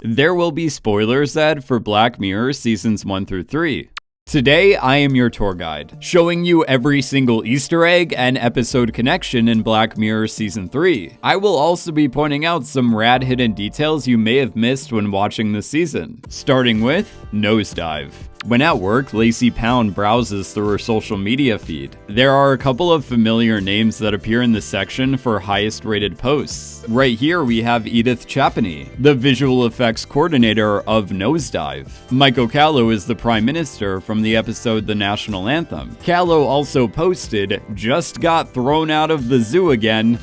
There will be spoilers said for Black Mirror seasons 1 through 3. Today, I am your tour guide, showing you every single Easter egg and episode connection in Black Mirror Season 3. I will also be pointing out some rad hidden details you may have missed when watching this season, starting with Nosedive. When at work, Lacey Pound browses through her social media feed. There are a couple of familiar names that appear in the section for highest rated posts. Right here we have Edith Chapany, the visual effects coordinator of Nosedive. Michael Callow is the Prime Minister from the episode The National Anthem. Callow also posted, "Just got thrown out of the zoo again."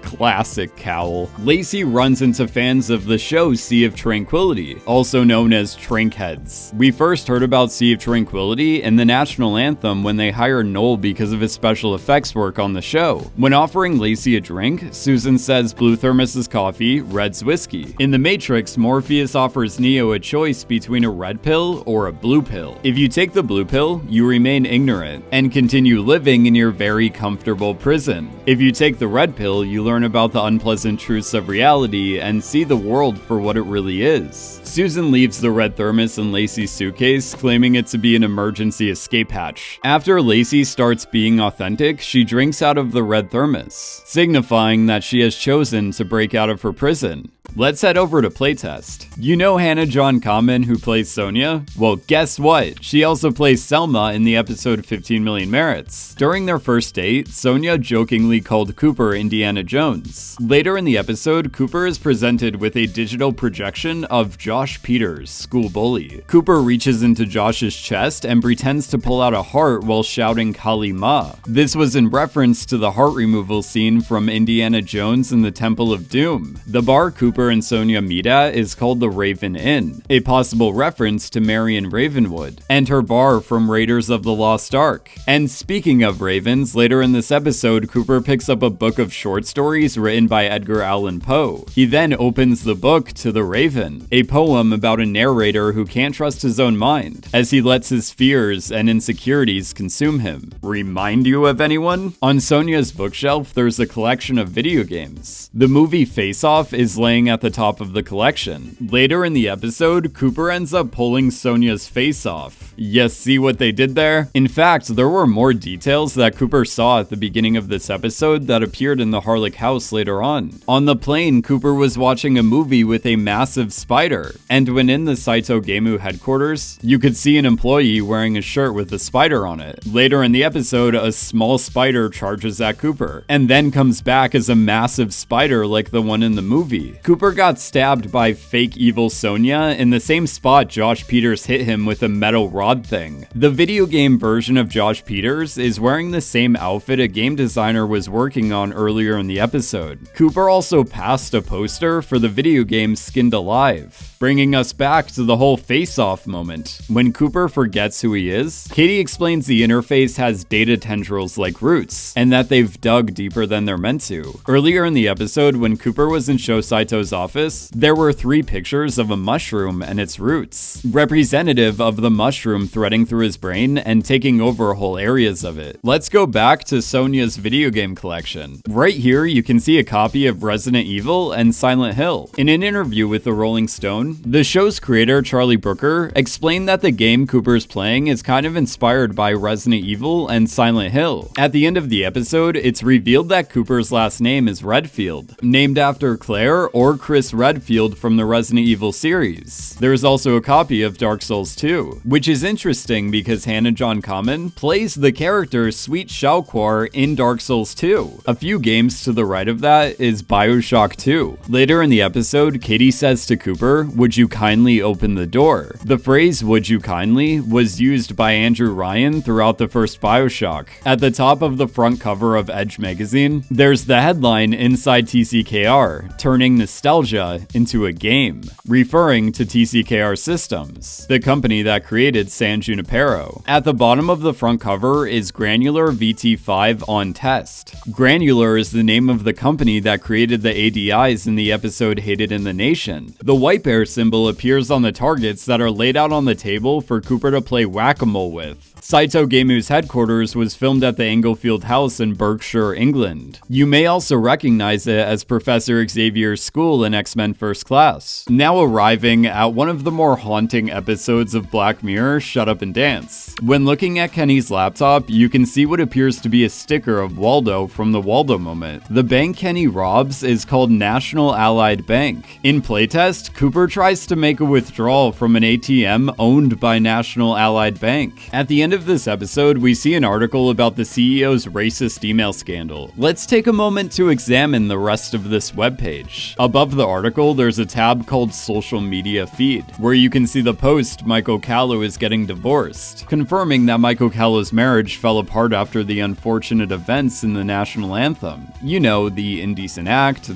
Classic Cowl. Lacey runs into fans of the show Sea of Tranquility, also known as Trankheads. We first heard about Sea of Tranquility in the National Anthem when they hired Noel because of his special effects work on the show. When offering Lacey a drink, Susan says blue thermos is coffee, red's whiskey. In The Matrix, Morpheus offers Neo a choice between a red pill or a blue pill. If you take the blue pill, you remain ignorant and continue living in your very comfortable prison. If you take the red pill, you learn about the unpleasant truths of reality and see the world for what it really is. Susan leaves the red thermos in Lacey's suitcase, claiming it to be an emergency escape hatch. After Lacey starts being authentic, she drinks out of the red thermos, signifying that she has chosen to break out of her prison. Let's head over to Playtest. You know Hannah John-Kamen, who plays Sonia? Well, guess what? She also plays Selma in the episode 15 Million Merits. During their first date, Sonia jokingly called Cooper Indiana Jones. Later in the episode, Cooper is presented with a digital projection of Josh Peters, school bully. Cooper reaches into Josh's chest and pretends to pull out a heart while shouting Kali Ma. This was in reference to the heart removal scene from Indiana Jones in the Temple of Doom. The bar Cooper and Sonia meet at is called the Raven Inn, a possible reference to Marion Ravenwood, and her bar from Raiders of the Lost Ark. And speaking of ravens, later in this episode, Cooper picks up a book of short stories written by Edgar Allan Poe. He then opens the book to The Raven, a poem about a narrator who can't trust his own mind, as he lets his fears and insecurities consume him. Remind you of anyone? On Sonia's bookshelf, there's a collection of video games. The movie Face Off is laying at the top of the collection. Later in the episode, Cooper ends up pulling Sonia's face off. Yes, see what they did there? In fact, there were more details that Cooper saw at the beginning of this episode that appeared in the Harlech house later on. On the plane, Cooper was watching a movie with a massive spider, and when in the Saito Gemu headquarters, you could see an employee wearing a shirt with a spider on it. Later in the episode, a small spider charges at Cooper, and then comes back as a massive spider like the one in the movie. Cooper got stabbed by fake evil Sonia in the same spot Josh Peters hit him with a metal rod thing. The video game version of Josh Peters is wearing the same outfit a game designer was working on earlier in the episode. Cooper also passed a poster for the video game Skinned Alive, bringing us back to the whole face-off moment. When Cooper forgets who he is, Katie explains the interface has data tendrils like roots, and that they've dug deeper than they're meant to. Earlier in the episode, when Cooper was in Sho Saito's office, there were 3 pictures of a mushroom and its roots, representative of the mushroom threading through his brain and taking over whole areas of it. Let's go back to Sonia's video game collection. Right here, you can see a copy of Resident Evil and Silent Hill. In an interview with the Rolling Stone, the show's creator, Charlie Brooker, explained that the game Cooper's playing is kind of inspired by Resident Evil and Silent Hill. At the end of the episode, it's revealed that Cooper's last name is Redfield, named after Claire or Chris Redfield from the Resident Evil series. There's also a copy of Dark Souls 2, which is interesting because Hannah John-Kamen plays the character Sweet Xiaoquar in Dark Souls 2. A few games to the right of that is BioShock 2. Later in the episode, Katie says to Cooper, "Would you kindly open the door?" The phrase "would you kindly" was used by Andrew Ryan throughout the first BioShock. At the top of the front cover of Edge magazine, there's the headline "Inside TCKR, Turning Nostalgia into a Game," referring to TCKR Systems, the company that created San Junipero. At the bottom of the front cover is Granular VT5 on test. Granular is the name of the company that created the ADIs in the episode Hated in the Nation. The white bear symbol appears on the targets that are laid out on the table for Cooper to play whack-a-mole with. Saito Gemu's headquarters was filmed at the Englefield House in Berkshire, England. You may also recognize it as Professor Xavier's school in X-Men First Class. Now arriving at one of the more haunting episodes of Black Mirror, Shut Up and Dance. When looking at Kenny's laptop, you can see what appears to be a sticker of Waldo from the Waldo moment. The bank Kenny robs is called National Allied Bank. In Playtest, Cooper tries to make a withdrawal from an ATM owned by National Allied Bank. At the end of this episode, we see an article about the CEO's racist email scandal. Let's take a moment to examine the rest of this webpage. Above the article, there's a tab called Social Media Feed, where you can see the post Michael Callow is getting divorced, confirming that Michael Callow's marriage fell apart after the unfortunate events in the national anthem. You know, the indecent act,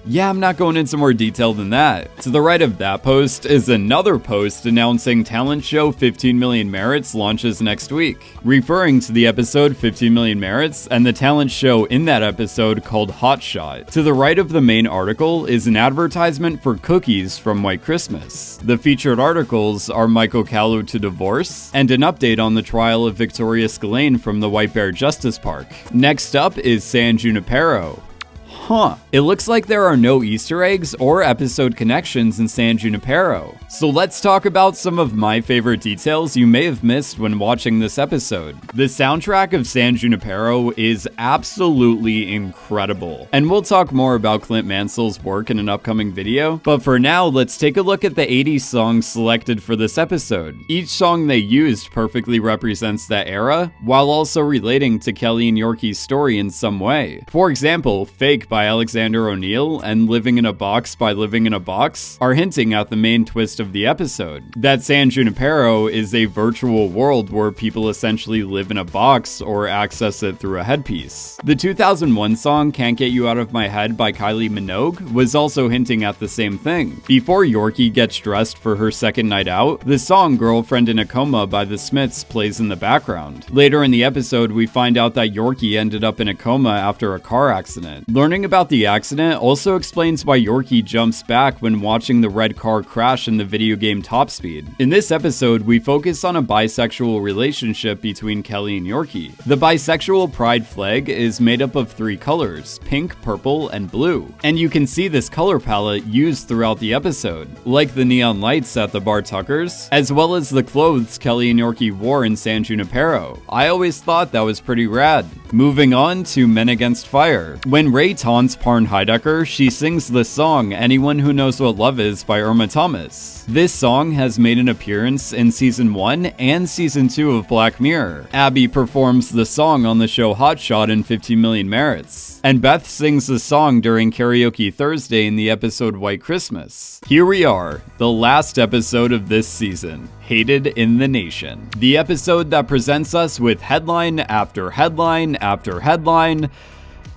yeah, I'm not going into more detail than that. To the right of that post is another post announcing talent show 15 Million Merits launches next week, referring to the episode 15 Million Merits and the talent show in that episode called Hot Shot. To the right of the main article is an advertisement for cookies from White Christmas. The featured articles are Michael Callow to divorce and an update on the trial of Victoria Scillane from the White Bear Justice Park. Next up is San Junipero. It looks like there are no Easter eggs or episode connections in San Junipero. So let's talk about some of my favorite details you may have missed when watching this episode. The soundtrack of San Junipero is absolutely incredible, and we'll talk more about Clint Mansell's work in an upcoming video, but for now, let's take a look at the 80s songs selected for this episode. Each song they used perfectly represents that era, while also relating to Kelly and Yorkie's story in some way. For example, Fake by Alexander O'Neal and Living in a Box by Living in a Box are hinting at the main twist of the episode, that San Junipero is a virtual world where people essentially live in a box or access it through a headpiece. The 2001 song Can't Get You Out of My Head by Kylie Minogue was also hinting at the same thing. Before Yorkie gets dressed for her second night out, the song Girlfriend in a Coma by the Smiths plays in the background. Later in the episode, we find out that Yorkie ended up in a coma after a car accident. Learning about the accident also explains why Yorkie jumps back when watching the red car crash in the video game Top Speed. In this episode, we focus on a bisexual relationship between Kelly and Yorkie. The bisexual pride flag is made up of 3 colors, pink, purple, and blue. And you can see this color palette used throughout the episode, like the neon lights at the bar Tuckers, as well as the clothes Kelly and Yorkie wore in San Junipero. I always thought that was pretty rad. Moving on to Men Against Fire. When Ray taunts Parn Heidecker, she sings the song Anyone Who Knows What Love Is by Irma Thomas. This song has made an appearance in Season 1 and Season 2 of Black Mirror. Abby performs the song on the show Hot Shot in 15 Million Merits. And Beth sings the song during Karaoke Thursday in the episode White Christmas. Here we are, the last episode of this season. Hated in the Nation. The episode that presents us with headline after headline after headline.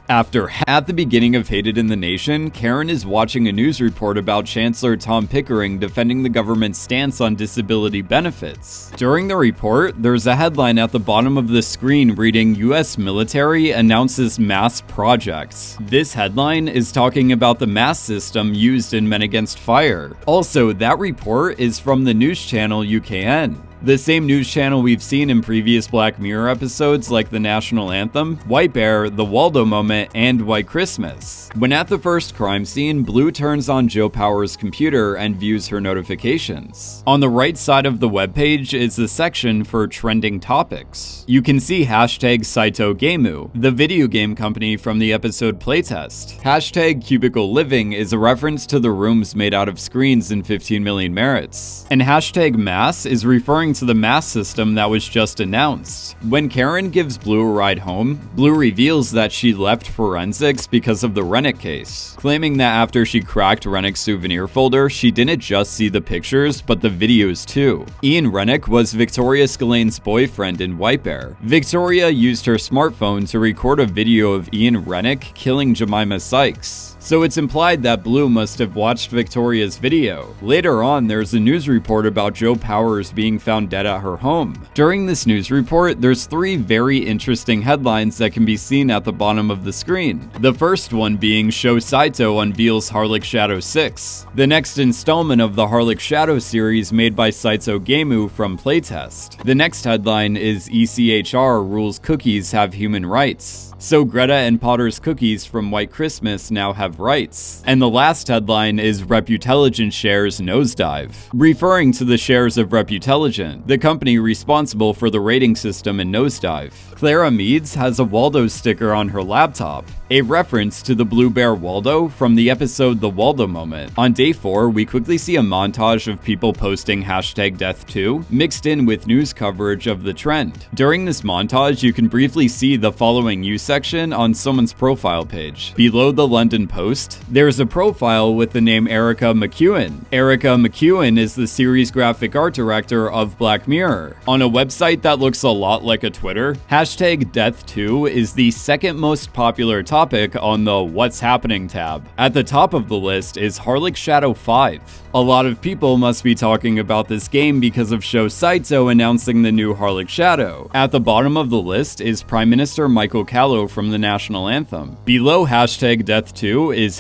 At the beginning of Hated in the Nation, Karen is watching a news report about Chancellor Tom Pickering defending the government's stance on disability benefits. During the report, there's a headline at the bottom of the screen reading US military announces mass projects. This headline is talking about the mass system used in Men Against Fire. Also, that report is from the news channel UKN. The same news channel we've seen in previous Black Mirror episodes like the National Anthem, White Bear, the Waldo moment, and White Christmas. When at the first crime scene, Blue turns on Joe Power's computer and views her notifications. On the right side of the webpage is a section for trending topics. You can see hashtag Saito Gemu, the video game company from the episode Playtest. Hashtag Cubicle Living is a reference to the rooms made out of screens in 15 Million Merits. And hashtag Mass is referring to the mass system that was just announced. When Karen gives Blue a ride home, Blue reveals that she left forensics because of the Rennick case, claiming that after she cracked Rennick's souvenir folder, she didn't just see the pictures, but the videos too. Ian Rennick was Victoria Scillane's boyfriend in White Bear. Victoria used her smartphone to record a video of Ian Rennick killing Jemima Sykes. so it's implied that Blue must have watched Victoria's video. Later on, there's a news report about Joe Powers being found dead at her home. During this news report, there's 3 very interesting headlines that can be seen at the bottom of the screen. The first one being Sho Saito unveils Harlock Shadow 6, the next installment of the Harlock Shadow series made by Saito Gameu from Playtest. The next headline is ECHR rules cookies have human rights, so Greta and Potter's cookies from White Christmas now have rights. And the last headline is Reputelligent shares nosedive, referring to the shares of Reputelligent, the company responsible for the rating system in Nosedive. Clara Meads has a Waldo sticker on her laptop, a reference to the Blue Bear Waldo from the episode The Waldo Moment. On day 4, we quickly see a montage of people posting #Death2, mixed in with news coverage of the trend. During this montage, you can briefly see the following use section on someone's profile page. Below the London Post, there's a profile with the name Erica McEwen. Erica McEwen is the series graphic art director of Black Mirror. On a website that looks a lot like a Twitter, #Death2 is the second most popular topic on the What's Happening tab. At the top of the list is Harlock Shadow 5. A lot of people must be talking about this game because of Sho Saito announcing the new Harlock Shadow. At the bottom of the list is Prime Minister Michael Callow from the national anthem. Below #Death2 is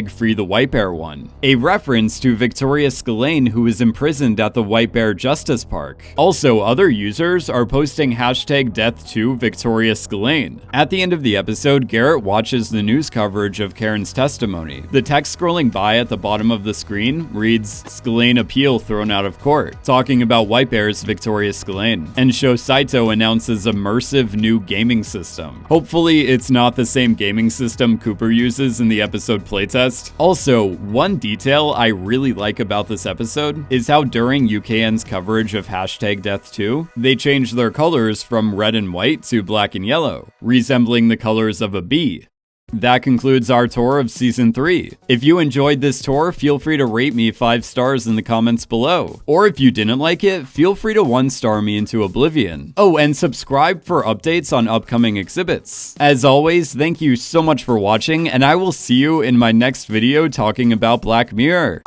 #Free the White Bear One, a reference to Victoria Scillane, who is imprisoned at the White Bear Justice Park. Also, other users are posting #Death2 Victoria Scillane. At the end of the episode, Garrett watches the news coverage of Karen's testimony. The text scrolling by at the bottom of the screen reads, "Scillane appeal thrown out of court," talking about White Bear's Victoria Scillane. And Sho Saito announces immersive new gaming system. Hopefully it's not the same gaming system Cooper uses in the episode Playtest. Also, one detail I really like about this episode is how during UKN's coverage of #Death2, they changed their colors from red and white to black and yellow, resembling the colors of a bee. That concludes our tour of Season 3. If you enjoyed this tour, feel free to rate me 5 stars in the comments below. Or if you didn't like it, feel free to 1-star me into oblivion. Oh, and subscribe for updates on upcoming exhibits. As always, thank you so much for watching, and I will see you in my next video talking about Black Mirror.